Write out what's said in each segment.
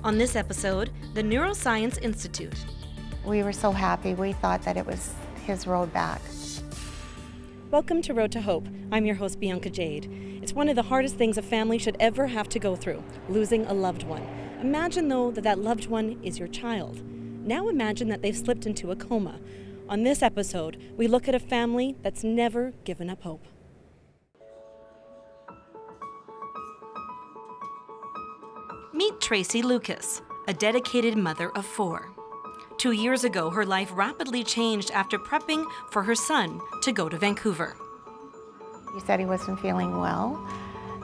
On this episode, the Neuroscience Institute. We were so happy. We thought that it was his road back. Welcome to Road to Hope. I'm your host, Bianca Jade. It's one of the hardest things a family should ever have to go through, losing a loved one. Imagine, though, that loved one is your child. Now imagine that they've slipped into a coma. On this episode, we look at a family that's never given up hope. Meet Tracy Lucas, a dedicated mother of 4. 2 years ago, her life rapidly changed after prepping for her son to go to Vancouver. He said he wasn't feeling well,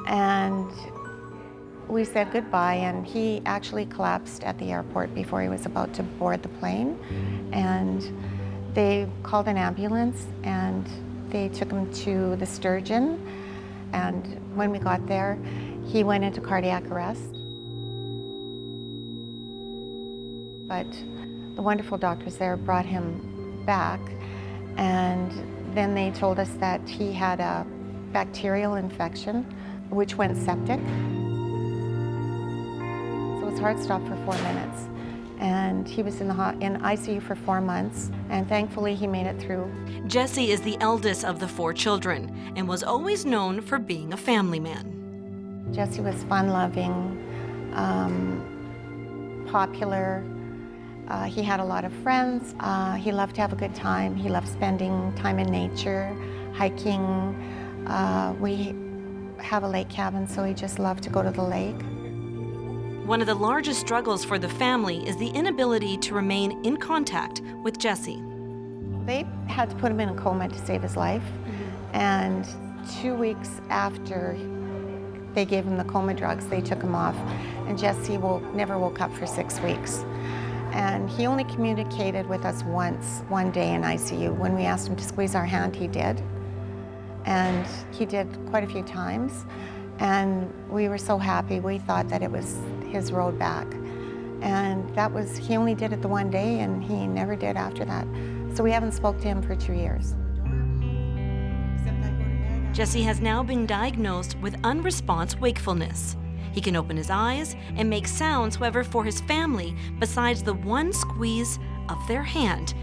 and we said goodbye, and he actually collapsed at the airport before he was about to board the plane. And they called an ambulance, and they took him to the Sturgeon. And when we got there, he went into cardiac arrest. But the wonderful doctors there brought him back, and then they told us that he had a bacterial infection, which went septic. So his heart stopped for 4 minutes, and he was in ICU for 4 months, and thankfully he made it through. Jesse is the eldest of the 4 children and was always known for being a family man. Jesse was fun-loving, popular. He had a lot of friends. He loved to have a good time. He loved spending time in nature, hiking. We have a lake cabin, so he just loved to go to the lake. One of the largest struggles for the family is the inability to remain in contact with Jesse. They had to put him in a coma to save his life. And 2 weeks after they gave him the coma drugs, they took him off. And Jesse never woke up for 6 weeks. And he only communicated with us once, one day in ICU. When we asked him to squeeze our hand, he did. And he did quite a few times. And we were so happy. We thought that it was his road back. And he only did it the one day, and he never did after that. So we haven't spoke to him for 2 years. Jesse has now been diagnosed with unresponsive wakefulness. He can open his eyes and make sounds, however, for his family, besides the one squeeze of their hand,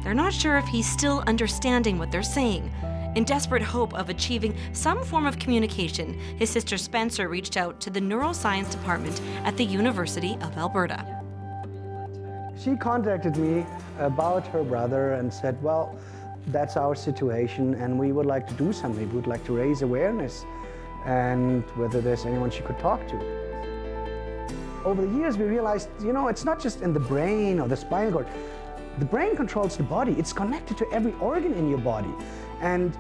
they're not sure if he's still understanding what they're saying. In desperate hope of achieving some form of communication, his sister Spencer reached out to the Neuroscience department at the University of Alberta. She contacted me about her brother and said, well, that's our situation and we would like to do something. We would like to raise awareness and whether there's anyone she could talk to. Over the years, we realized, it's not just in the brain or the spinal cord. The brain controls the body. It's connected to every organ in your body. And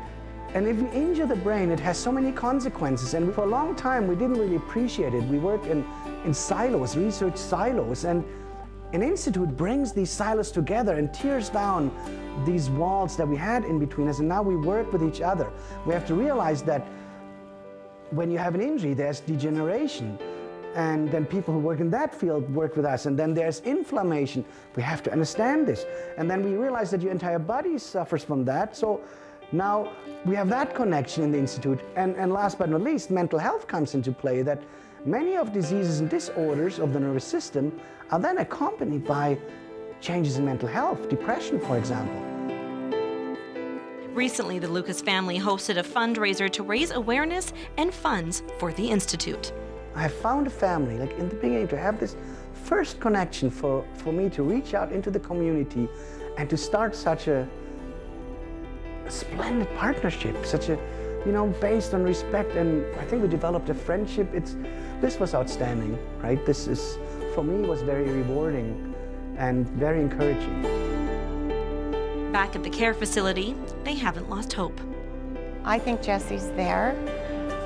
if you injure the brain, it has so many consequences. And for a long time, we didn't really appreciate it. We work in silos, research silos, and an institute brings these silos together and tears down these walls that we had in between us, and now we work with each other. We have to realize that when you have an injury, there's degeneration, and then people who work in that field work with us, and then there's inflammation. We have to understand this, and then we realize that your entire body suffers from that. So now we have that connection in the Institute, and last but not least, mental health comes into play, that many of diseases and disorders of the nervous system are then accompanied by changes in mental health, depression, for example. Recently, the Lucas family hosted a fundraiser to raise awareness and funds for the Institute. I found a family, like in the beginning, to have this first connection for me to reach out into the community and to start such a splendid partnership, based on respect, and I think we developed a friendship. This was outstanding, right? This is, for me, was very rewarding and very encouraging. Back at the care facility, they haven't lost hope. I think Jesse's there.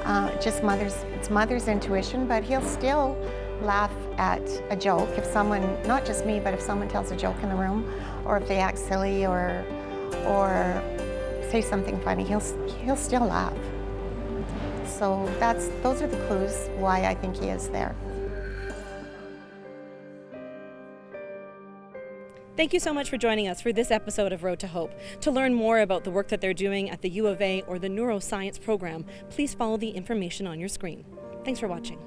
It's mother's intuition, but he'll still laugh at a joke if someone, not just me, but if someone tells a joke in the room, or if they act silly or say something funny, he'll still laugh. So those are the clues why I think he is there. Thank you so much for joining us for this episode of Road to Hope. To learn more about the work that they're doing at the U of A or the Neuroscience program, please follow the information on your screen. Thanks for watching.